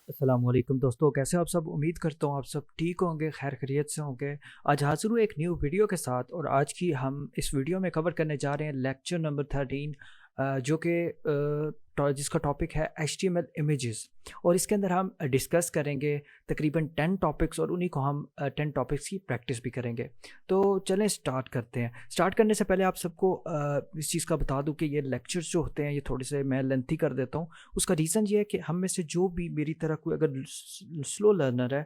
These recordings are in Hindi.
अस्सलामुअलैकुम दोस्तों, कैसे हो आप सब? उम्मीद करता हूँ आप सब ठीक होंगे, खैर खैरियत से होंगे। आज हाज़िर हूँ एक न्यू वीडियो के साथ और आज की हम इस वीडियो में कवर करने जा रहे हैं लेक्चर नंबर 13, जो कि जिसका टॉपिक है एचटीएमएल इमेजेस। और इसके अंदर हम डिस्कस करेंगे तकरीबन 10 टॉपिक्स और उन्हीं को हम 10 टॉपिक्स की प्रैक्टिस भी करेंगे। तो चलें स्टार्ट करते हैं। स्टार्ट करने से पहले आप सबको इस चीज़ का बता दूं कि ये लेक्चर्स जो होते हैं ये थोड़े से मैं लेंथी कर देता हूँ। उसका रीज़न ये है कि हम में से जो भी मेरी तरह कोई अगर स्लो लर्नर है,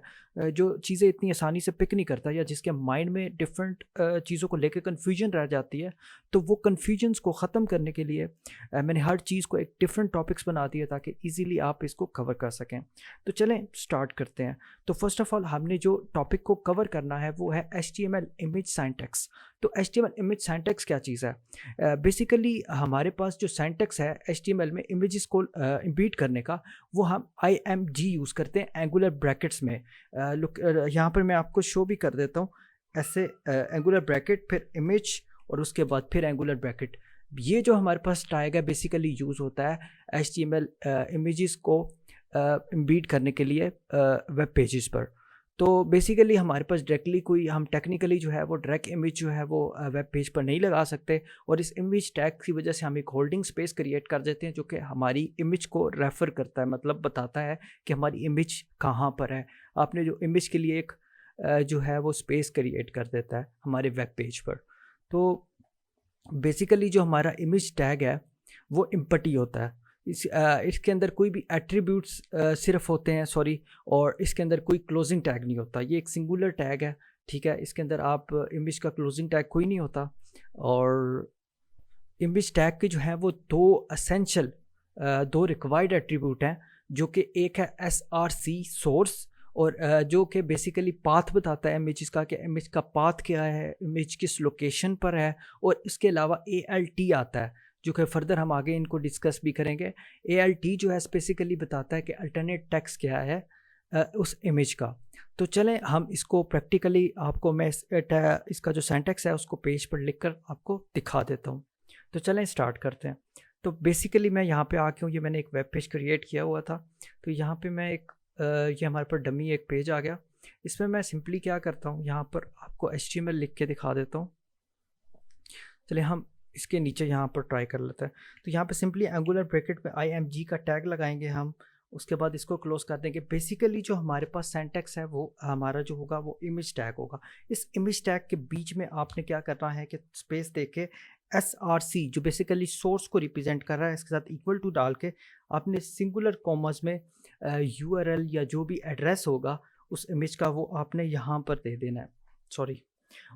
जो चीज़ें इतनी आसानी से पिक नहीं करता या जिसके माइंड में डिफरेंट चीज़ों को लेकर कन्फ्यूजन रह जाती है, तो वो कन्फ्यूजन्स को ख़त्म करने के लिए मैंने हर चीज़ को एक डिफरेंट टॉपिक्स बना दिया ताकि इजीली आप इसको कवर कर सकें। तो चलें स्टार्ट करते हैं। तो फर्स्ट ऑफ ऑल हमने जो टॉपिक को कवर करना है वो है एचटीएमएल इमेज सिंटैक्स। तो एचटीएमएल इमेज सिंटैक्स क्या चीज़ है? बेसिकली हमारे पास जो सिंटैक्स है एचटीएमएल में इमेजेस को इम्बीड करने का, वो हम आईएमजी यूज़ करते हैं एंगुलर ब्रैकेट्स में। लुक, यहाँ पर मैं आपको शो भी कर देता हूँ। ऐसे एंगुलर ब्रैकेट, फिर इमेज, और उसके बाद फिर एंगुलर ब्रैकेट। ये जो हमारे पास टैग है बेसिकली यूज़ होता है एचटीएमएल इमेजेस को इम्बीड करने के लिए वेब पेजेस पर। तो बेसिकली हमारे पास डायरेक्टली कोई हम टेक्निकली जो है वो डायरेक्ट इमेज जो है वो वेब पेज पर नहीं लगा सकते, और इस इमेज टैग की वजह से हम एक होल्डिंग स्पेस क्रिएट कर देते हैं जो कि हमारी इमेज को रेफ़र करता है, मतलब बताता है कि हमारी इमेज कहाँ पर है। आपने जो इमेज के लिए एक जो है वो स्पेस क्रिएट कर देता है हमारे वेब पेज पर। तो बेसिकली जो हमारा इमेज टैग है वो एम्पटी होता है। इसके अंदर कोई भी एट्रीब्यूट्स सिर्फ होते हैं, सॉरी, और इसके अंदर कोई क्लोजिंग टैग नहीं होता। ये एक सिंगुलर टैग है, ठीक है। इसके अंदर आप इमेज का क्लोजिंग टैग कोई नहीं होता। और इमेज टैग के जो है वो दो रिक्वायर्ड एट्रीब्यूट हैं, जो कि एक है एस आर सी सोर्स, और जो कि बेसिकली पाथ बताता है इमेज का, कि इमेज का पाथ क्या है, इमेज किस लोकेशन पर है। और इसके अलावा ए एल टी आता है, जो कि फर्दर हम आगे इनको डिस्कस भी करेंगे। ए एल टी जो है बेसिकली बताता है कि अल्टरनेट टेक्स्ट क्या है उस इमेज का। तो चलें हम इसको प्रैक्टिकली आपको मैं इसका जो सिंटैक्स है उसको पेज पर लिखकर आपको दिखा देता हूँ। तो चलें स्टार्ट करते हैं। तो बेसिकली मैं यहाँ पे आ गया हूँ, ये मैंने एक वेब पेज क्रिएट किया हुआ था। तो यहाँ पे मैं ये हमारे पास डमी एक पेज आ गया। इसमें मैं सिंपली क्या करता हूँ, यहाँ पर आपको एचटीएमएल लिख के दिखा देता हूँ। चलिए हम इसके नीचे यहाँ पर ट्राई कर लेते हैं। तो यहाँ पे सिंपली एंगुलर ब्रैकेट में आई एम जी का टैग लगाएंगे हम। उसके बाद इसको क्लोज कर देंगे। बेसिकली जो हमारे पास सिंटैक्स है वो हमारा जो होगा वो इमेज टैग होगा। इस इमेज टैग के बीच में आपने क्या करना है कि स्पेस दे के एस आर सी, जो बेसिकली सोर्स को रिप्रेजेंट कर रहा है, इसके साथ इक्वल टू डाल के आपने सिंगुलर कॉमर्स में यू आर एल या जो भी एड्रेस होगा उस इमेज का वो आपने यहाँ पर दे देना है, सॉरी।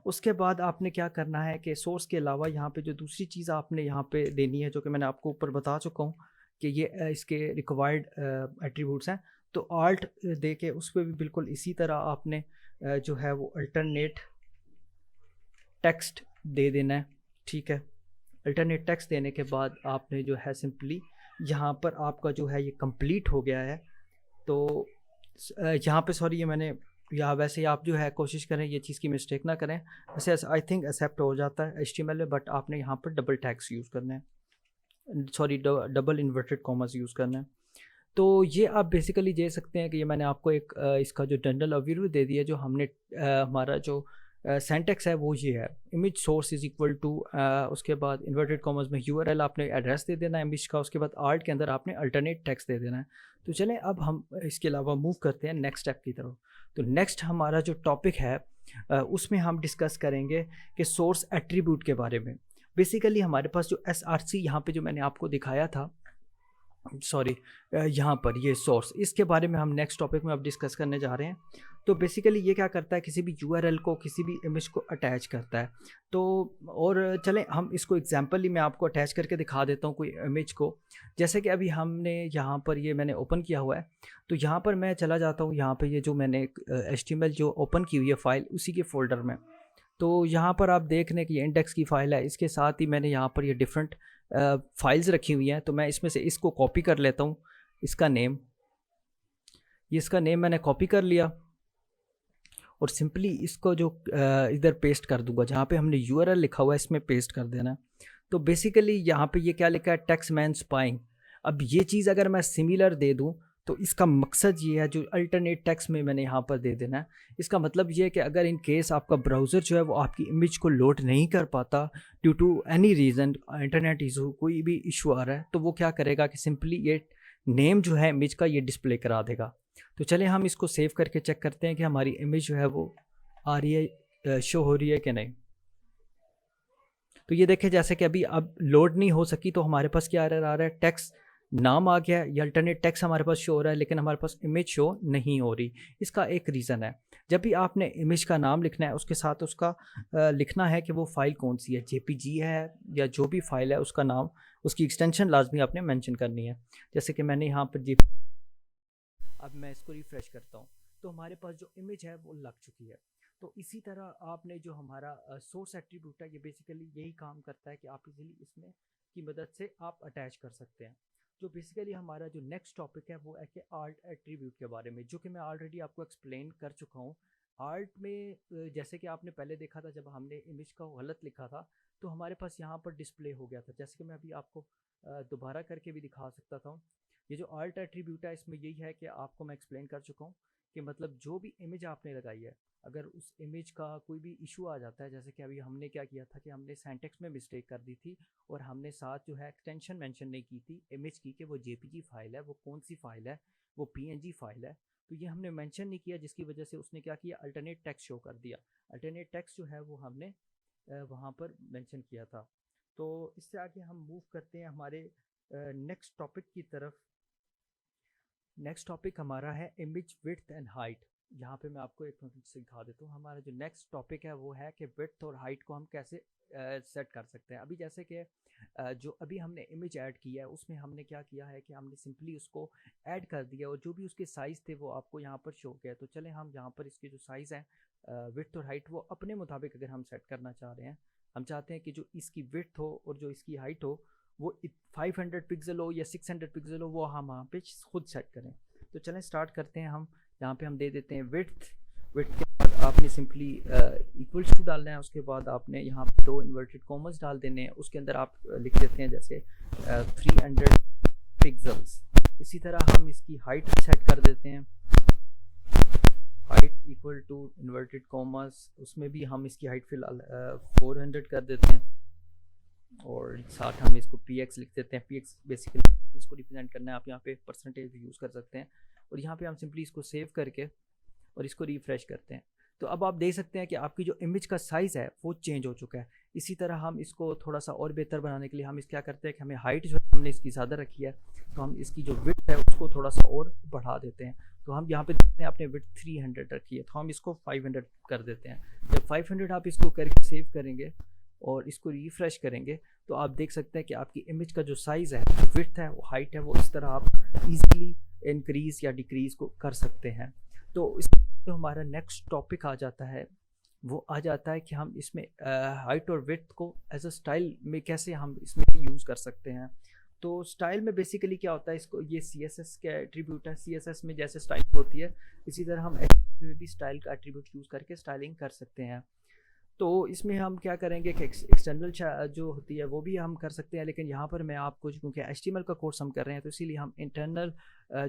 उसके बाद आपने क्या करना है कि सोर्स के अलावा यहाँ पे जो दूसरी चीज़ आपने यहाँ पे देनी है, जो कि मैंने आपको ऊपर बता चुका हूँ कि ये इसके रिक्वायर्ड एट्रीब्यूट्स हैं। तो आल्ट दे के उस पर भी बिल्कुल इसी तरह आपने जो है वो अल्टरनेट टेक्स्ट दे देना है, ठीक है। अल्टरनेट टेक्स्ट देने के बाद आपने जो है सिंपली यहाँ पर आपका जो है ये कंप्लीट हो गया है। तो यहाँ पे सॉरी, ये मैंने, या वैसे आप जो है कोशिश करें ये चीज़ की मिस्टेक ना करें। वैसे आई थिंक एक्सेप्ट हो जाता है एचटीएमएल में, बट आपने यहाँ पर डबल टैग्स यूज़ करना है, sorry double inverted commas use करना है। तो ये आप बेसिकली दे सकते हैं कि ये मैंने आपको एक इसका जो जनरल ओवरव्यू दे दिया, जो हमने हमारा जो सिंटैक्स है वो ये है, image source is equal to, उसके बाद इन्वर्टेड कॉमर्स में यूआरएल आपने एड्रेस दे देना है इमेज का, उसके बाद आर्ट के अंदर आपने अल्टरनेट टेक्स्ट दे देना है। तो चलें अब हम इसके अलावा मूव करते हैं नेक्स्ट स्टेप की तरफ। तो नेक्स्ट हमारा जो टॉपिक है उसमें हम डिस्कस करेंगे कि सोर्स एट्रीब्यूट के बारे में। बेसिकली हमारे पास जो एस आर सी यहाँ पर जो मैंने आपको दिखाया था, सॉरी, यहाँ पर ये सोर्स, इसके बारे में हम नेक्स्ट टॉपिक में अब डिस्कस करने जा रहे हैं। तो बेसिकली ये क्या करता है, किसी भी यूआरएल को किसी भी इमेज को अटैच करता है। तो और चलें हम इसको एग्जांपली मैं आपको अटैच करके दिखा देता हूँ कोई इमेज को। जैसे कि अभी हमने यहाँ पर ये मैंने ओपन किया हुआ है। तो यहाँ पर मैं चला जाता हूँ, यहाँ पर ये जो मैंने एचटीएमएल जो ओपन की हुई है फाइल, उसी के फोल्डर में। तो यहाँ पर आप देख लें कि ये इंडेक्स की फ़ाइल है। इसके साथ ही मैंने यहाँ पर ये डिफरेंट फाइल्स रखी हुई हैं। तो मैं इसमें से इसको कॉपी कर लेता हूँ, इसका नेम, ये इसका नेम मैंने कॉपी कर लिया और सिंपली इसको जो इधर पेस्ट कर दूंगा, जहाँ पे हमने यूआरएल लिखा हुआ है इसमें पेस्ट कर देना। तो बेसिकली यहाँ पे ये क्या लिखा है, टेक्स्ट मैन स्पाइंग। अब ये चीज़ अगर मैं सिमिलर दे दूँ तो इसका मकसद ये है, जो अल्टरनेट टेक्स्ट में मैंने यहाँ पर दे देना है, इसका मतलब ये है कि अगर इन केस आपका ब्राउज़र जो है वो आपकी इमेज को लोड नहीं कर पाता due to any reason, internet issue, कोई भी इशू आ रहा है, तो वो क्या करेगा कि सिंपली ये नेम जो है इमेज का ये डिस्प्ले करा देगा। तो चलिए हम इसको सेव करके चेक करते हैं कि हमारी इमेज जो है वो आ रही है, शो हो रही है कि नहीं। तो ये देखें, जैसे कि अभी अब लोड नहीं हो सकी, तो हमारे पास क्या आ रहा है, टेक्स्ट नाम आ गया है, या अल्टरनेट टेक्स्ट हमारे पास शो हो रहा है, लेकिन हमारे पास इमेज शो नहीं हो रही। इसका एक रीज़न है, जब भी आपने इमेज का नाम लिखना है, उसके साथ उसका लिखना है कि वो फ़ाइल कौन सी है, जेपीजी है या जो भी फ़ाइल है, उसका नाम, उसकी एक्सटेंशन लाजमी आपने मेंशन करनी है। जैसे कि मैंने यहाँ पर अब मैं इसको रिफ़्रेश करता हूँ, तो हमारे पास जो इमेज है वो लग चुकी है। तो इसी तरह आपने जो हमारा सोर्स एट्रीब्यूट है, ये बेसिकली यही काम करता है कि आप इजीली इसमें की मदद से आप अटैच कर सकते हैं। जो बेसिकली हमारा जो नेक्स्ट टॉपिक है वो है कि आर्ट एट्रीब्यूट के बारे में, जो कि मैं ऑलरेडी आपको एक्सप्लेन कर चुका हूँ। आर्ट में जैसे कि आपने पहले देखा था, जब हमने इमेज का गलत लिखा था तो हमारे पास यहाँ पर डिस्प्ले हो गया था। जैसे कि मैं अभी आपको दोबारा करके भी दिखा सकता था। ये जो आर्ट एट्रीब्यूट है, इसमें यही है कि आपको मैं एक्सप्लेन कर चुका हूँ कि मतलब जो भी इमेज आपने लगाई है, अगर उस इमेज का कोई भी इशू आ जाता है, जैसे कि अभी हमने क्या किया था कि हमने सिंटैक्स में मिस्टेक कर दी थी और हमने साथ जो है एक्सटेंशन मेंशन नहीं की थी इमेज की कि वो जेपीजी फाइल है, वो कौन सी फाइल है, वो पीएनजी फाइल है। तो ये हमने मेंशन नहीं किया, जिसकी वजह से उसने क्या किया, अल्टरनेट टेक्स्ट शो कर दिया। अल्टरनेट टेक्स्ट जो है वो हमने वहाँ पर मेंशन किया था। तो इससे आगे हम मूव करते हैं हमारे नेक्स्ट टॉपिक की तरफ। नेक्स्ट टॉपिक हमारा है इमेज विड्थ एंड हाइट। यहाँ पे मैं आपको एक मिनट से दिखा देता हूँ। हमारा जो नेक्स्ट टॉपिक है वो है कि विड्थ और हाइट को हम कैसे सेट कर सकते हैं। अभी जैसे कि जो अभी हमने इमेज ऐड किया है, उसमें हमने क्या किया है कि हमने सिंपली उसको ऐड कर दिया और जो भी उसके साइज़ थे वो आपको यहाँ पर शो किया। तो चलें हम यहाँ पर इसके जो साइज़ हैं, विड्थ और हाइट, वो अपने मुताबिक अगर हम सेट करना चाह रहे हैं, हम चाहते हैं कि जो इसकी विड्थ हो और जो इसकी हाइट हो वो 500 पिक्सल हो या 600 पिक्सल हो, वो हम वहाँ पे खुद सेट करें। तो चलें स्टार्ट करते हैं। हम यहाँ पे हम दे देते हैं विड्थ। विड्थ के बाद आपने सिंपली इक्वल्स टू डालना है, उसके बाद आपने यहाँ पे 2 इन्वर्टेड कॉमर्स डाल देने हैं, उसके अंदर आप लिख देते हैं जैसे 300 पिक्सल्स। इसी तरह हम इसकी हाइट सेट कर देते हैं, height equal to inverted commas, उसमें भी हम इसकी हाइट फ़िलहाल 400 कर देते हैं और साथ हम इसको पी एक्स लिख देते हैं। पी एक्स बेसिकली इसको रिप्रेजेंट करना है, आप यहाँ पे परसेंटेज यूज़ कर सकते हैं। और यहाँ पे हम सिंपली इसको सेव करके और इसको रिफ़्रेश करते हैं। तो अब आप देख सकते हैं कि आपकी जो इमेज का साइज़ है वो चेंज हो चुका है। इसी तरह हम इसको थोड़ा सा और बेहतर बनाने के लिए हम इस क्या करते हैं कि हमें हाइट जो है हमने इसकी ज़्यादा रखी है, तो हम इसकी जो विड्थ है उसको थोड़ा सा और बढ़ा देते हैं। तो हम यहाँ पे देखते हैं आपने विड्थ 300 रखी है, तो हम इसको 500 कर देते हैं। जब 500 आप इसको करके सेव करेंगे और इसको रिफ़्रेश करेंगे, तो आप देख सकते हैं कि आपकी इमेज का जो साइज़ है, जो विड्थ है, वो हाइट है, वो इस तरह आप ईज़िली इंक्रीज़ या डिक्रीज़ को कर सकते हैं। तो इस जो हमारा नेक्स्ट टॉपिक आ जाता है, वो आ जाता है कि हम इसमें हाइट और विड्थ को एज अ स्टाइल में कैसे हम इसमें यूज़ कर सकते हैं। तो स्टाइल में बेसिकली क्या होता है, इसको ये सीएसएस का एट्रीब्यूट है। सीएसएस में जैसे स्टाइल होती है, इसी तरह हम HTML में भी स्टाइल का एट्रीब्यूट यूज़ करके स्टाइलिंग कर सकते हैं। तो इसमें हम क्या करेंगे कि एक्सटर्नल जो होती है वो भी हम कर सकते हैं, लेकिन यहाँ पर मैं आपको, क्योंकि HTML का कोर्स हम कर रहे हैं, तो इसीलिए हम इंटरनल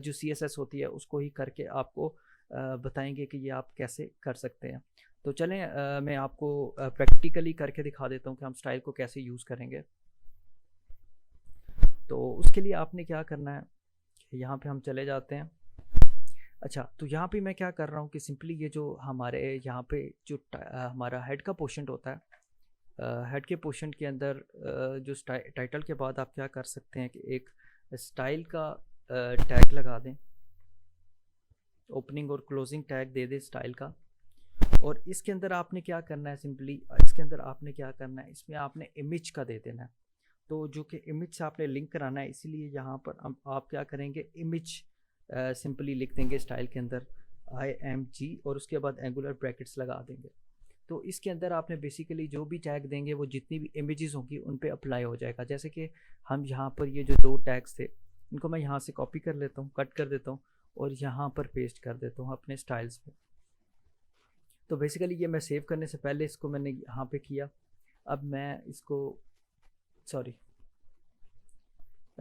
जो CSS होती है उसको ही करके आपको बताएंगे कि ये आप कैसे कर सकते हैं। तो चलें मैं आपको प्रैक्टिकली करके दिखा देता हूँ कि हम स्टाइल को कैसे यूज़ करेंगे। तो उसके लिए आपने क्या करना है, यहाँ पे हम चले जाते हैं। अच्छा, तो यहाँ पे मैं क्या कर रहा हूँ कि सिंपली ये जो हमारे यहाँ पे जो हमारा हेड का पोर्शन होता है, हेड के पोर्शन के अंदर जो टाइटल के बाद आप क्या कर सकते हैं कि एक स्टाइल का टैग लगा दें, ओपनिंग और क्लोजिंग टैग दे दें स्टाइल का। और इसके अंदर आपने क्या करना है, सिंपली इसके अंदर आपने क्या करना है, इसमें आपने इमेज का दे देना है। तो जो कि इमेज से आपने लिंक कराना है, इसीलिए यहाँ पर आप क्या करेंगे, इमेज सिंपली लिख देंगे स्टाइल के अंदर IMG और उसके बाद एंगुलर ब्रैकेट्स लगा देंगे। तो इसके अंदर आपने बेसिकली जो भी टैग देंगे वो जितनी भी इमेजेस होंगी उन पे अप्लाई हो जाएगा। जैसे कि हम यहाँ पर ये जो 2 टैग्स थे, इनको मैं यहाँ से कॉपी कर लेता हूँ, कट कर देता हूँ और यहाँ पर पेस्ट कर देता हूँ अपने स्टाइल्स पे। तो बेसिकली ये मैं सेव करने से पहले इसको मैंने यहाँ पे किया। अब मैं इसको, सॉरी,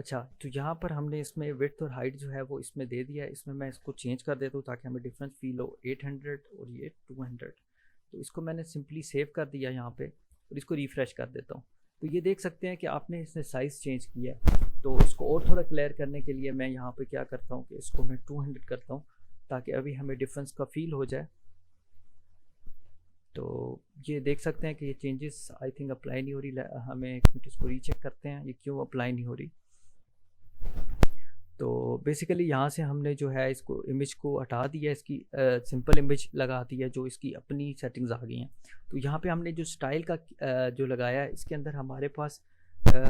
अच्छा, तो यहाँ पर हमने इसमें विड्थ और हाइट जो है वो इसमें दे दिया है। इसमें मैं इसको चेंज कर देता हूँ ताकि हमें डिफरेंस फील हो। 800 और ये 200, तो इसको मैंने सिंपली सेव कर दिया यहाँ पे और इसको रिफ़्रेश कर देता हूँ। तो ये देख सकते हैं कि आपने इसने साइज़ चेंज किया है। तो इसको और थोड़ा क्लियर करने के लिए मैं यहाँ पे क्या करता हूँ कि इसको मैं 200 करता हूँ ताकि अभी हमें डिफरेंस का फील हो जाए। तो ये देख सकते हैं कि ये चेंजेस आई थिंक अप्लाई नहीं हो रही। हमें एक मिनट इसको रीचेक करते हैं ये क्यों अप्लाई नहीं हो रही। तो बेसिकली यहाँ से हमने जो है इसको इमेज को हटा दिया, इसकी सिंपल इमेज लगा दी है जो इसकी अपनी सेटिंग्स आ गई हैं। तो यहाँ पे हमने जो स्टाइल का जो लगाया है इसके अंदर हमारे पास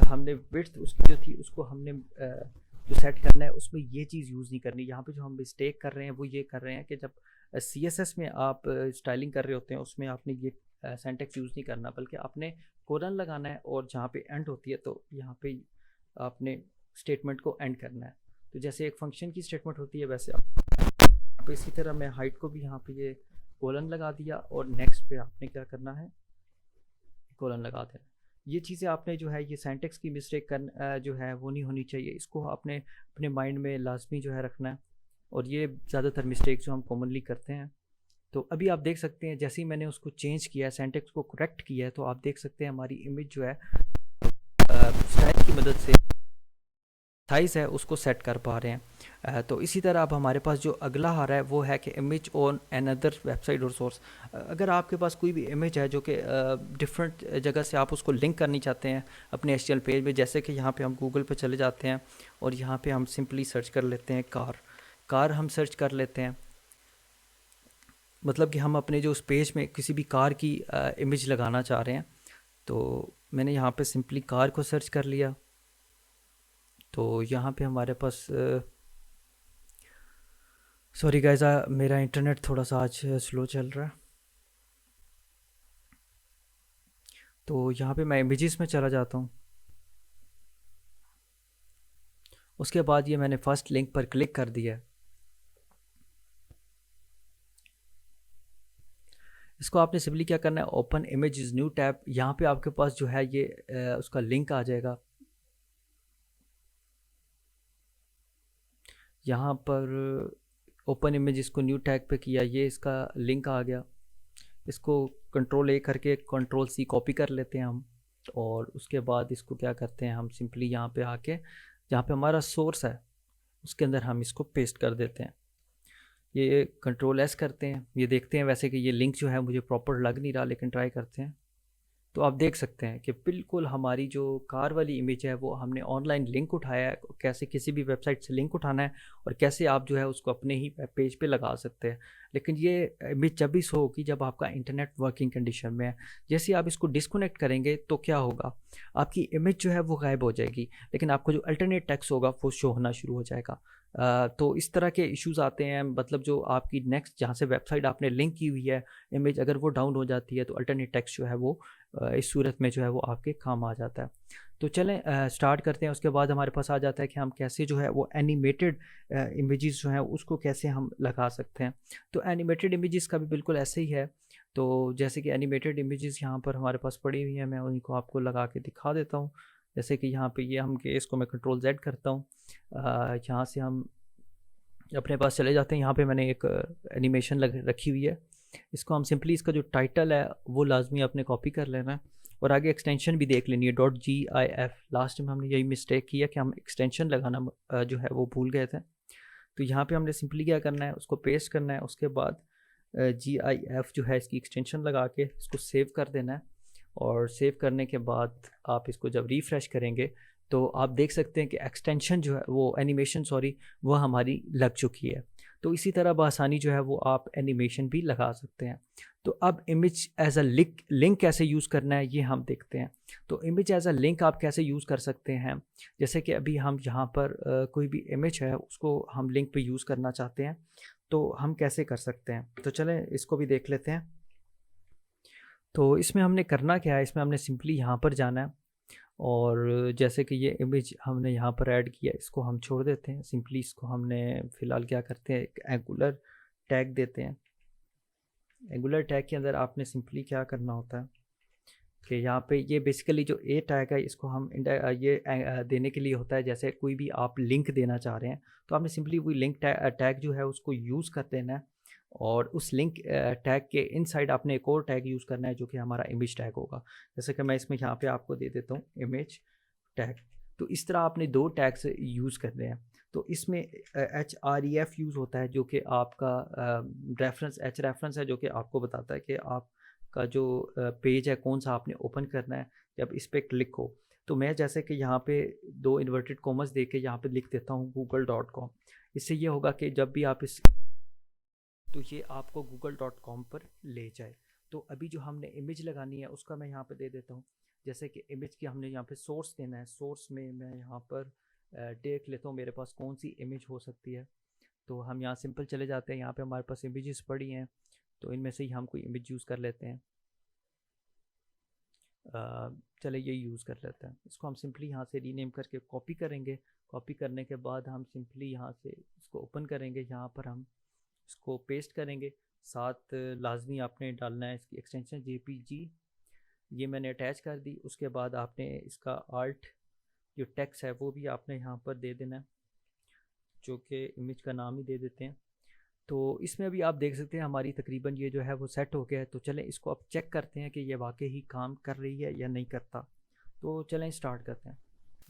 हमने विड्थ उसकी जो थी उसको हमने जो सेट करना है उसमें ये चीज़ यूज़ नहीं करनी। यहाँ पे जो हम मिस्टेक कर रहे हैं वो ये कर रहे हैं कि जब CSS में आप स्टाइलिंग कर रहे होते हैं उसमें आपने ये सिंटैक्स यूज़ नहीं करना, बल्कि आपने कोलन लगाना है और जहाँ पे एंड होती है तो यहाँ पे आपने स्टेटमेंट को एंड करना है। तो जैसे एक फंक्शन की स्टेटमेंट होती है वैसे आप इसी तरह मैं हाइट को भी यहाँ पे ये कोलन लगा दिया और नेक्स्ट पे आपने क्या करना है, कोलन लगा देना। ये चीज़ें आपने जो है ये सिंटैक्स की मिस्टेक कर जो है वो नहीं होनी चाहिए। इसको आपने अपने माइंड में लाजमी जो है रखना है। और ये ज़्यादातर मिस्टेक जो हम कॉमनली करते हैं। तो अभी आप देख सकते हैं जैसे ही मैंने उसको चेंज किया है, सिंटैक्स को करेक्ट किया है, तो आप देख सकते हैं हमारी इमेज जो है स्टाइल की मदद से साइज़ है उसको सेट कर पा रहे हैं। तो इसी तरह अब हमारे पास जो अगला आ रहा है वो है कि इमेज ऑन अनदर वेबसाइट और सोर्स। अगर आपके पास कोई भी इमेज है जो कि डिफरेंट जगह से आप उसको लिंक करनी चाहते हैं अपने HTML पेज में, जैसे कि यहाँ पे हम गूगल पे चले जाते हैं और यहाँ पे हम सिंपली सर्च कर लेते हैं कार हम सर्च कर लेते हैं। मतलब कि हम अपने जो उस पेज में किसी भी कार की इमेज लगाना चाह रहे हैं। तो मैंने यहाँ पे सिंपली कार को सर्च कर लिया। तो यहाँ पे हमारे पास सॉरी गाइस, मेरा इंटरनेट थोड़ा सा आज स्लो चल रहा है। तो यहाँ पे मैं इमेजेस में चला जाता हूँ। उसके बाद ये मैंने फर्स्ट लिंक पर क्लिक कर दिया है। इसको आपने सिंपली क्या करना है, ओपन इमेजेस न्यू टैब। यहाँ पे आपके पास जो है ये उसका लिंक आ जाएगा। यहाँ पर ओपन इमेज को न्यू टैग पे किया, ये इसका लिंक आ गया। इसको कंट्रोल A करके कंट्रोल C कॉपी कर लेते हैं हम। और उसके बाद इसको क्या करते हैं, हम सिंपली यहाँ पे आके जहाँ पे हमारा सोर्स है उसके अंदर हम इसको पेस्ट कर देते हैं। ये कंट्रोल S करते हैं। ये देखते हैं वैसे कि ये लिंक जो है मुझे प्रॉपर लग नहीं रहा, लेकिन ट्राई करते हैं। तो आप देख सकते हैं कि बिल्कुल हमारी जो कार वाली इमेज है वो हमने ऑनलाइन लिंक उठाया है। कैसे किसी भी वेबसाइट से लिंक उठाना है और कैसे आप जो है उसको अपने ही वेब पेज पे लगा सकते हैं। लेकिन ये इमेज जब भी शो होगी जब आपका इंटरनेट वर्किंग कंडीशन में है। जैसे आप इसको डिस्कनेक्ट करेंगे तो क्या होगा, आपकी इमेज जो है वो गायब हो जाएगी, लेकिन आपको जो अल्टरनेट टेक्स्ट होगा वो शो होना शुरू हो जाएगा। तो इस तरह के इश्यूज आते हैं। मतलब जो आपकी नेक्स्ट जहाँ से वेबसाइट आपने लिंक की हुई है इमेज, अगर वो डाउन हो जाती है तो अल्टरनेट टेक्स्ट जो है वो इस सूरत में जो है वो आपके काम आ जाता है। तो चलें स्टार्ट करते हैं। उसके बाद हमारे पास आ जाता है कि हम कैसे जो है वो एनिमेटेड इमेजेस जो हैं उसको कैसे हम लगा सकते हैं। तो एनिमेटेड इमेजेस का भी बिल्कुल ऐसे ही है। तो जैसे कि एनिमेटेड इमेजेस यहाँ पर हमारे पास पड़ी हुई हैं, मैं उन्हीं को आपको लगा के दिखा देता हूँ। जैसे कि यहाँ पे ये हम इसको मैं कंट्रोल Z करता हूँ। यहाँ से हम अपने पास चले जाते हैं। यहाँ पे मैंने एक एनिमेशन रखी हुई है। इसको हम सिंपली इसका जो टाइटल है वो लाजमी आपने कॉपी कर लेना है और आगे एक्सटेंशन भी देख लेनी है .gif। लास्ट में हमने यही मिस्टेक किया कि हम एक्सटेंशन लगाना जो है वो भूल गए थे। तो यहाँ पे हमने सिंपली क्या करना है, उसको पेस्ट करना है। उसके बाद GIF जो है इसकी एक्सटेंशन लगा के इसको सेव कर देना है। और सेव करने के बाद आप इसको जब रिफ़्रेश करेंगे तो आप देख सकते हैं कि एक्सटेंशन जो है वो एनिमेशन वो हमारी लग चुकी है। तो इसी तरह बआसानी जो है वो आप एनिमेशन भी लगा सकते हैं। तो अब इमेज एज अ लिंक कैसे यूज़ करना है ये हम देखते हैं। तो इमेज एज अ लिंक आप कैसे यूज़ कर सकते हैं, जैसे कि अभी हम यहाँ पर कोई भी इमेज है उसको हम लिंक पे यूज़ करना चाहते हैं तो हम कैसे कर सकते हैं। तो चलें इसको भी देख लेते हैं। तो इसमें हमने करना क्या है, इसमें हमने सिंपली यहाँ पर जाना है और जैसे कि ये इमेज हमने यहाँ पर ऐड किया, इसको हम छोड़ देते हैं। सिंपली इसको हमने फ़िलहाल क्या करते हैं, एक एंगुलर टैग देते हैं। एंगुलर टैग के अंदर आपने सिंपली क्या करना होता है, कि यहाँ पे ये बेसिकली जो ए टैग है इसको हम ये देने के लिए होता है, जैसे कोई भी आप लिंक देना चाह रहे हैं तो आपने सिंपली वही लिंक टैग जो है उसको यूज़ कर देना है, और उस लिंक टैग के इनसाइड आपने एक और टैग यूज़ करना है जो कि हमारा इमेज टैग होगा। जैसे कि मैं इसमें यहाँ पे आपको दे देता हूँ इमेज टैग। तो इस तरह आपने 2 टैग्स यूज़ करने हैं। तो इसमें href यूज़ होता है जो कि आपका रेफ़रेंस रेफ़रेंस है, जो कि आपको बताता है कि आपका जो पेज है कौन-सा आपने ओपन करना है जब इस पे क्लिक हो। तो मैं जैसे कि यहाँ पे 2 इन्वर्टेड कॉमास देके यहाँ पे लिख देता हूँ google.com। इससे ये होगा कि जब भी आप इस तो ये आपको google.com पर ले जाए। तो अभी जो हमने इमेज लगानी है उसका मैं यहाँ पे दे देता हूँ। जैसे कि इमेज की हमने यहाँ पे सोर्स देना है, सोर्स में मैं यहाँ पर देख लेता हूँ मेरे पास कौन सी इमेज हो सकती है। तो हम यहाँ सिंपल चले जाते हैं, यहाँ पे हमारे पास इमेजेस पड़ी हैं, तो इनमें से ही हम कोई इमेज यूज़ कर लेते हैं। चले ये यूज़ कर लेते हैं। इसको हम सिंपली यहाँ से रीनेम करके कॉपी करेंगे। कॉपी करने के बाद हम सिंपली यहाँ से इसको ओपन करेंगे, यहाँ पर हम इसको पेस्ट करेंगे। साथ लाजमी आपने डालना है इसकी एक्सटेंशन जेपीजी, ये मैंने अटैच कर दी। उसके बाद आपने इसका आल्ट जो टेक्स्ट है वो भी आपने यहाँ पर दे देना है, जो कि इमेज का नाम ही दे देते हैं। तो इसमें भी आप देख सकते हैं हमारी तकरीबन ये जो है वो सेट हो गया है। तो चलें इसको अब चेक करते हैं कि ये वाकई ही काम कर रही है या नहीं करता। तो चलें स्टार्ट करते हैं।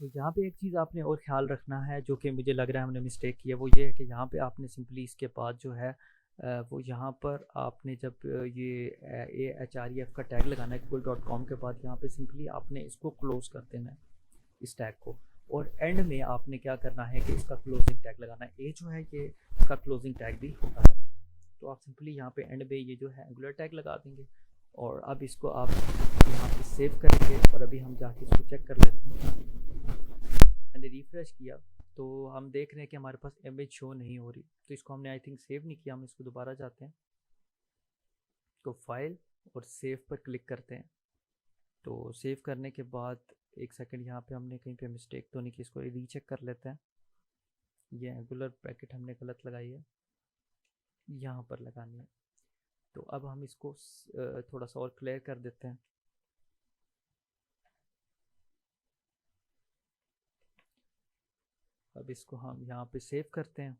तो यहाँ पे एक चीज़ आपने और ख्याल रखना है जो कि मुझे लग रहा है हमने मिस्टेक की है, वो ये है कि यहाँ पे आपने सिंपली इसके बाद जो है वो यहाँ पर आपने जब ये HREF का टैग लगाना है google.com के बाद, यहाँ पे सिंपली आपने इसको क्लोज़ कर देना है इस टैग को। और एंड में आपने क्या करना है कि इसका क्लोजिंग टैग लगाना है। ये जो है ये इसका क्लोजिंग टैग भी होता है। तो आप सिंपली यहाँ पे एंड में ये जो है एंगुलर टैग लगा देंगे, और अब इसको आप यहाँ पे सेव करेंगे। और अभी हम जाके इसको चेक कर लेते हैं। मैंने रिफ्रेश किया तो हम देख रहे हैं कि हमारे पास इमेज शो नहीं हो रही। तो इसको हमने आई थिंक सेव नहीं किया। हम इसको दोबारा जाते हैं तो फाइल और सेव पर क्लिक करते हैं। तो सेव करने के बाद एक सेकंड, यहाँ पे हमने कहीं पे मिस्टेक तो नहीं की, इसको रीचेक कर लेते हैं। ये एंगुलर ब्रैकेट हमने गलत लगाई है, यहाँ पर लगानी है। तो अब हम इसको थोड़ा सा और क्लियर कर देते हैं। अब इसको हम यहाँ पे सेव करते हैं।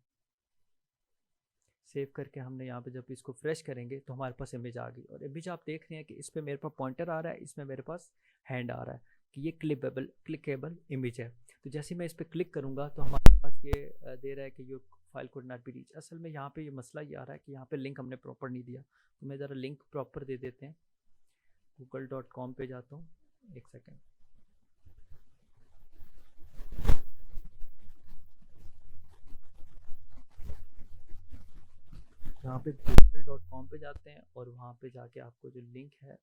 सेव करके हमने यहाँ पे जब इसको फ्रेश करेंगे तो हमारे पास इमेज आ गई। और इमेज आप देख रहे हैं कि इस पर मेरे पास पॉइंटर आ रहा है, इसमें मेरे पास हैंड आ रहा है कि ये क्लिकेबल इमेज है। तो जैसे मैं इस पर क्लिक करूँगा तो हमारे पास ये दे रहा है कि ये file could not be reach. असल में यहाँ पे ये मसला ये आ रहा है कि यहाँ पे लिंक हमने प्रॉपर नहीं दिया। तो मैं ज़रा लिंक प्रॉपर दे देते हैं। google.com पे जाता हूँ, एक सेकेंड। यहाँ पे google.com पे जाते हैं और वहाँ पे जाके आपको जो लिंक है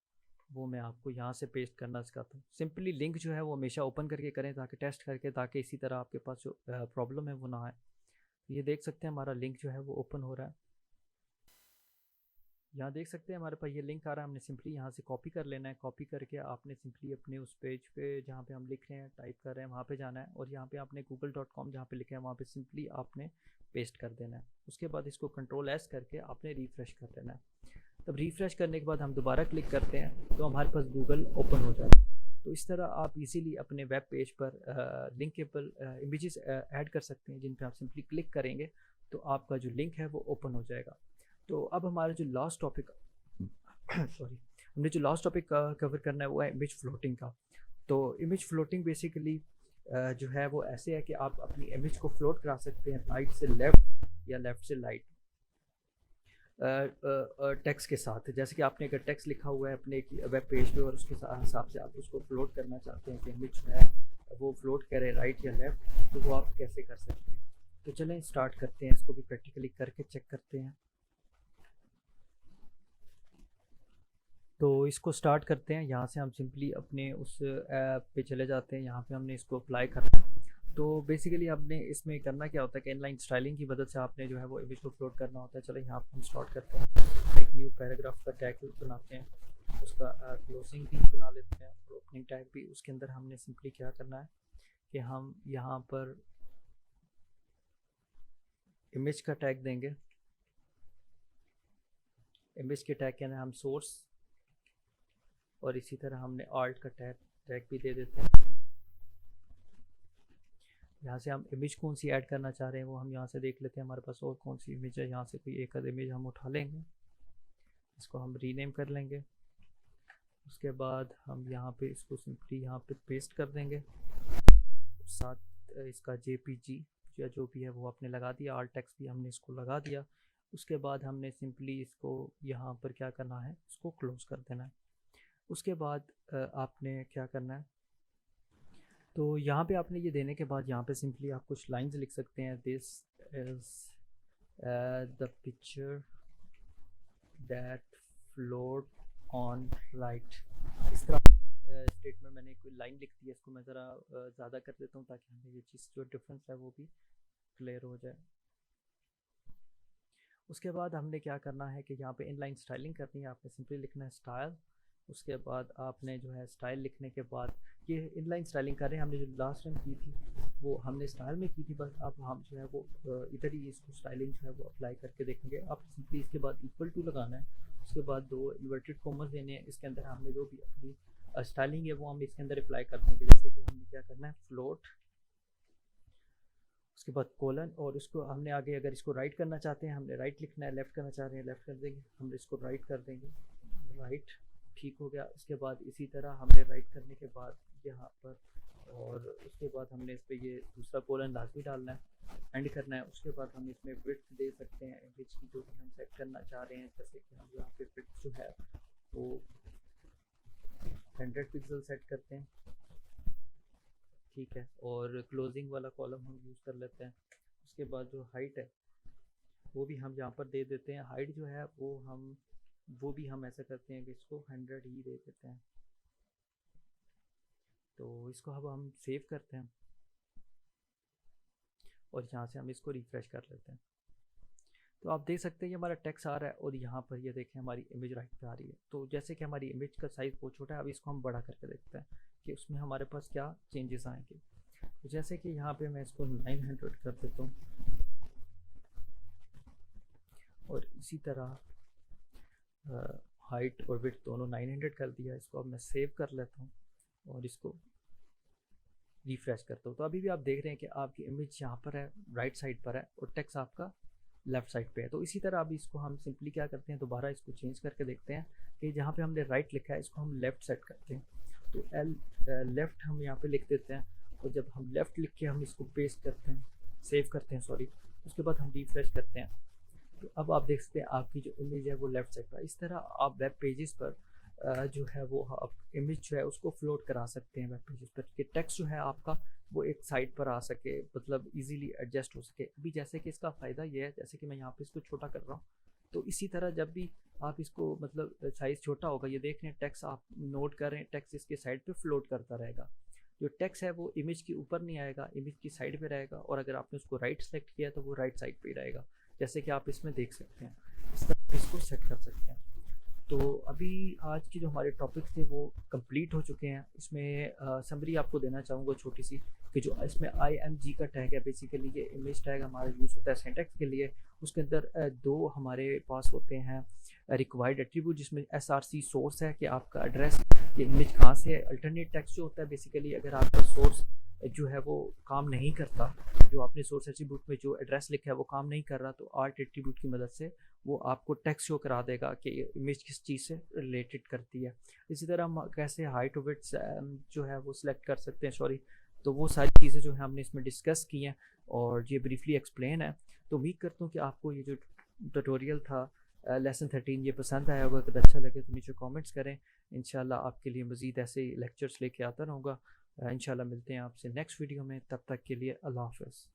वो मैं आपको यहाँ से पेस्ट करना सिखाता हूँ। सिंपली लिंक जो है वो हमेशा ओपन करके करें, ताकि टेस्ट करके, ताकि इसी तरह आपके पास जो प्रॉब्लम है वो ना आए। ये देख सकते हैं हमारा लिंक जो है वो ओपन हो रहा है। यहाँ देख सकते हैं हमारे पास ये लिंक आ रहा है। हमने सिंपली यहाँ से कॉपी कर लेना है। कॉपी करके आपने सिंपली अपने उस पेज पे जहाँ पे हम लिख रहे हैं, टाइप कर रहे हैं, वहाँ पे जाना है। और यहाँ पे आपने google.com जहाँ पे लिखा है वहाँ पे सिंपली आपने पेस्ट कर देना है। उसके बाद इसको कंट्रोल एस करके आपने रिफ़्रेश कर देना है। तब रिफ़्रेश करने के बाद हम दोबारा क्लिक करते हैं तो हमारे पास गूगल ओपन हो जाता है। तो इस तरह आप इजीली अपने वेब पेज पर लिंकेबल इमेजेस ऐड कर सकते हैं, जिन पे आप सिंपली क्लिक करेंगे तो आपका जो लिंक है वो ओपन हो जाएगा। तो अब हमारा जो लास्ट टॉपिक सॉरी, हमने जो लास्ट टॉपिक कवर करना है वो है इमेज फ्लोटिंग का। तो इमेज फ्लोटिंग बेसिकली जो है वो ऐसे है कि आप अपनी इमेज को फ्लोट करा सकते हैं राइट से लेफ़्ट या लेफ़्ट से राइट टेक्स्ट के साथ। जैसे कि आपने अगर टेक्स्ट लिखा हुआ है अपने वेब पेज पे और उसके हिसाब से आप उसको फ्लोट करना चाहते हैं कि इमेज जो है वो फ्लोट करे राइट या लेफ़्ट, तो वो आप कैसे कर सकते हैं। तो चलें स्टार्ट करते हैं, इसको भी प्रैक्टिकली करके चेक करते हैं। तो इसको स्टार्ट करते हैं। यहाँ से हम सिंपली अपने उस ऐप पे चले जाते हैं, यहाँ पे हमने इसको अप्लाई करना है। तो बेसिकली आपने इसमें करना क्या होता है कि इनलाइन स्टाइलिंग की मदद से आपने जो है वो इमेज को फ्लोट करना होता है। चलो यहाँ पर हम स्टार्ट करते हैं। एक न्यू पैराग्राफ का टैग बनाते हैं, उसका क्लोजिंग भी बना लेते हैं और ओपनिंग टैग भी। उसके अंदर हमने सिंपली क्या करना है कि हम यहाँ पर इमेज का टैग देंगे। इमेज के टैग के अंदर हम सोर्स और इसी तरह हमने आल्ट का टैग भी दे देते हैं। यहाँ से हम इमेज कौन सी ऐड करना चाह रहे हैं वो हम यहाँ से देख लेते हैं, हमारे पास और कौन सी इमेज है। यहाँ से कोई एक इमेज हम उठा लेंगे, इसको हम रीनेम कर लेंगे। उसके बाद हम यहाँ पे इसको सिंपली यहाँ पे पेस्ट कर देंगे, साथ इसका JPG या जो भी है वो आपने लगा दिया, आल्ट टेक्स्ट भी हमने इसको लगा दिया। उसके बाद हमने सिंपली इसको यहाँ पर क्या करना है, इसको क्लोज कर देना है। उसके बाद आपने क्या करना है, तो यहाँ पे आपने ये देने के बाद यहाँ पे सिंपली आप कुछ लाइंस लिख सकते हैं। This is the picture that float on right. इस तरह स्टेटमेंट मैंने कोई लाइन लिख दी है, इसको मैं ज़रा ज़्यादा कर देता हूँ ताकि हमें ये चीज़ जो डिफरेंस है वो भी क्लियर हो जाए। उसके बाद हमने क्या करना है कि यहाँ पे इनलाइन स्टाइलिंग करनी है, आपने सिंपली लिखना है स्टाइल। उसके बाद आपने जो है स्टाइल लिखने के बाद ये इनलाइन स्टाइलिंग कर रहे हैं, हमने जो लास्ट टाइम की थी वो हमने स्टाइल में की थी, बस अब हम जो है वो इधर ही इसको स्टाइलिंग जो है वो अप्लाई करके देखेंगे। आप सिंपली इसके बाद इक्वल टू लगाना है, उसके बाद 2 इन्वर्टेड कॉमर्स देने हैं। इसके अंदर हमने जो भी अपनी स्टाइलिंग है वो हम इसके अंदर अप्लाई कर देंगे। जैसे कि हमने क्या करना है, फ्लोट, उसके बाद कोलन, और उसको हमने आगे अगर इसको राइट करना चाहते हैं हमने राइट लिखना है, लेफ़्ट करना चाह रहे हैं लेफ़्ट कर देंगे, हम इसको राइट कर देंगे, राइट, ठीक हो गया। उसके बाद इसी तरह हमने राइट करने के बाद यहाँ पर, और उसके बाद हमने इस पर ये दूसरा कोलन लाजमी डालना है, एंड करना है। उसके बाद हम इसमें विड्थ दे सकते हैं इमेज की जो भी हम सेट करना चाह रहे हैं। जैसे कि हम यहाँ पे विड्थ जो है वो 100 पिक्सल सेट करते हैं, ठीक है, और क्लोजिंग वाला कॉलम हम यूज़ कर लेते हैं। उसके बाद जो हाइट है वो भी हम यहाँ पर दे देते हैं। हाइट जो है वो भी हम ऐसा करते हैं कि इसको 100 ही दे देते हैं। तो इसको अब हम सेव करते हैं और यहाँ से हम इसको रिफ़्रेश कर लेते हैं। तो आप देख सकते हैं ये हमारा टेक्स्ट आ रहा है और यहाँ पर ये देखें हमारी इमेज राइट पे आ रही है। तो जैसे कि हमारी इमेज का साइज़ बहुत छोटा है, अब इसको हम बड़ा करके देखते हैं कि उसमें हमारे पास क्या चेंजेस आएंगे। तो जैसे कि यहाँ पे मैं इसको 900 कर देता हूँ और इसी तरह हाइट और विड्थ दोनों 900 कर दिया। इसको अब मैं सेव कर लेता हूँ और इसको रिफ़्रेश करता हूँ। तो अभी भी आप देख रहे हैं कि आपकी इमेज यहाँ पर है, राइट साइड पर है, और टेक्स्ट आपका लेफ़्ट साइड पे है। तो इसी तरह अभी इसको हम सिंपली क्या करते हैं, दोबारा इसको चेंज करके देखते हैं कि जहाँ पे हमने राइट लिखा है इसको हम लेफ़्ट सेट करते हैं। तो लेफ़्ट हम यहाँ पे लिख देते हैं, और जब हम लेफ़्ट लिख के हम इसको पेस्ट करते हैं, सेव करते हैं सॉरी, उसके बाद हम रिफ़्रेश करते हैं। तो अब आप देख सकते हैं आपकी जो इमेज है वो लेफ़्ट साइड पर। इस तरह आप वेब पेजेस पर जो है वो आप इमेज जो है उसको फ्लोट करा सकते हैं वेब पेजेस पर, कि टेक्स्ट जो है आपका वो एक साइड पर आ सके, मतलब इजीली एडजस्ट हो सके। अभी जैसे कि इसका फ़ायदा ये है, जैसे कि मैं यहाँ पे इसको छोटा कर रहा हूँ, तो इसी तरह जब भी आप इसको मतलब साइज़ छोटा होगा, ये देख रहे हैं टेक्स्ट आप नोट कर रहे हैं, टेक्स्ट इसके साइड पे फ्लोट करता रहेगा। जो टेक्स्ट है वो इमेज के ऊपर नहीं आएगा, इमेज की साइड पे रहेगा, और अगर आपने उसको राइट सेलेक्ट किया तो वो राइट साइड पे ही रहेगा, जैसे कि आप इसमें देख सकते हैं। इस तरह इसको सेट कर सकते हैं। तो अभी आज की जो हमारे टॉपिक्स थे वो कंप्लीट हो चुके हैं। इसमें समरी आपको देना चाहूँगा छोटी सी, कि जो इसमें IMG का टैग है, बेसिकली ये इमेज टैग हमारा यूज़ होता है सिंटैक्स के लिए। उसके अंदर 2 हमारे पास होते हैं रिक्वायर्ड एट्रीब्यूट, जिसमें SRC सोर्स है कि आपका एड्रेस, ये इमेज कहाँ से है। अल्टरनेट टेक्स्ट जो होता है बेसिकली अगर आपका सोर्स जो है वो काम नहीं करता, जो आपने सोर्स एट्रीब्यूट में जो एड्रेस लिखा है वो काम नहीं कर रहा, तो आर्ट एट्रीब्यूट की मदद से वो आपको टेक्स्ट शो करा देगा कि इमेज किस चीज़ से रिलेटेड करती है। इसी तरह हम कैसे हाइट और विड्थ जो है वो सिलेक्ट कर सकते हैं, सॉरी। तो वो सारी चीज़ें जो है हमने इसमें डिस्कस की हैं और ये ब्रीफली एक्सप्लेन है। तो उम्मीद करता हूँ कि आपको ये जो ट्यूटोरियल था लेसन 13 ये पसंद आया होगा। अगर अच्छा लगे तो नीचे कमेंट्स करें, इंशाल्लाह आपके लिए मज़ीद ऐसे लेक्चर्स लेके आता रहूँगा। इंशाल्लाह मिलते हैं आपसे नेक्स्ट वीडियो में, तब तक के लिए अल्लाह हाफ़िज़।